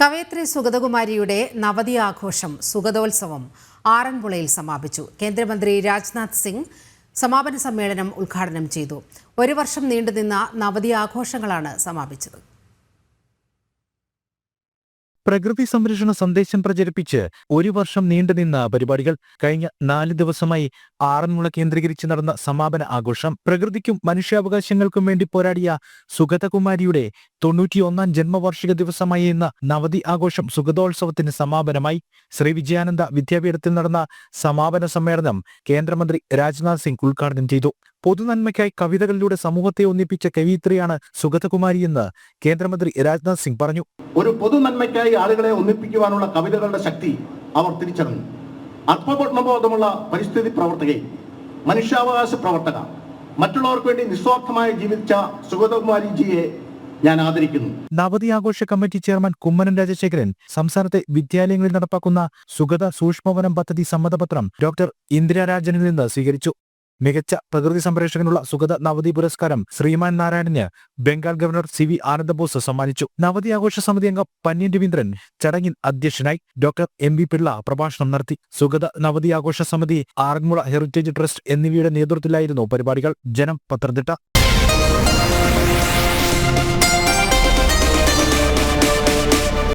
കവയത്രി സുഗതകുമാരിയുടെ നവതി ആഘോഷം സുഗതോത്സവം ആറന്മുളയിൽ സമാപിച്ചു. കേന്ദ്രമന്ത്രി രാജ്നാഥ് സിംഗ് സമാപന സമ്മേളനം ഉദ്ഘാടനം ചെയ്തു. ഒരു വർഷം നീണ്ടുനിന്ന നവതി ആഘോഷങ്ങളാണ് സമാപിച്ചത്. പ്രകൃതി സംരക്ഷണ സന്ദേശം പ്രചരിപ്പിച്ച് ഒരു വർഷം നീണ്ടുനിന്ന പരിപാടികൾ കഴിഞ്ഞ 4 ദിവസമായി ആറന്മുള കേന്ദ്രീകരിച്ച് നടന്ന സമാപന ആഘോഷം പ്രകൃതിക്കും മനുഷ്യാവകാശങ്ങൾക്കും വേണ്ടി പോരാടിയ സുഗതകുമാരിയുടെ 91ാം ജന്മവാർഷിക ദിവസമായ ഇന്ന് നവതി ആഘോഷം സുഗതോത്സവത്തിന് സമാപനമായി. ശ്രീ വിജയാനന്ദ വിദ്യാപീഠത്തിൽ നടന്ന സമാപന സമ്മേളനം കേന്ദ്രമന്ത്രി രാജ്നാഥ് സിംഗ് ഉദ്ഘാടനം ചെയ്തു. പൊതുനന്മയ്ക്കായി കവിതകളിലൂടെ സമൂഹത്തെ ഒന്നിപ്പിച്ച കവയിത്രിയാണ് സുഗതകുമാരിയെന്ന് കേന്ദ്രമന്ത്രി രാജ്നാഥ് സിംഗ് പറഞ്ഞു. ഒരു പൊതുനന്മയ്ക്കായി ആളുകളെ ഒന്നിപ്പിക്കുവാനുള്ള കവിതകളുടെ ശക്തി അവർ തിരിച്ചറിഞ്ഞു. ആത്മബോധമുള്ള പരിസ്ഥിതി പ്രവർത്തകയെ, മനുഷ്യാവകാശ പ്രവർത്തക, മറ്റുള്ളവർക്ക് വേണ്ടി നിസ്വാർത്ഥമായി ജീവിച്ച സുഗതകുമാരിജിയെ ഞാൻ ആദരിക്കുന്നു. നവതി ആഘോഷ കമ്മിറ്റി ചെയർമാൻ കുമ്മനം രാജശേഖരൻ സംസ്ഥാനത്തെ വിദ്യാലയങ്ങളിൽ നടപ്പാക്കുന്ന സുഗത സൂക്ഷ്മവനം പദ്ധതി സമ്മതപത്രം ഡോക്ടർ ഇന്ദിരാരാജനിൽ നിന്ന് സ്വീകരിച്ചു. മികച്ച പ്രകൃതി സംരക്ഷകനുള്ള സുഗത നവതി പുരസ്കാരം ശ്രീമാൻ നാരായണന് ബംഗാൾ ഗവർണർ CV ആനന്ദബോസ് സമ്മാനിച്ചു. നവതി ആഘോഷ സമിതി അംഗം പന്ന്യൻ രവീന്ദ്രൻ ചടങ്ങിൽ അധ്യക്ഷനായി. ഡോക്ടർ MV പിള്ള പ്രഭാഷണം നടത്തി. സുഗത നവതി ആഘോഷ സമിതി, ആറന്മുള ഹെറിറ്റേജ് ട്രസ്റ്റ് എന്നിവയുടെ നേതൃത്വത്തിലായിരുന്നു പരിപാടികൾ. ജനം, പത്തനംതിട്ട.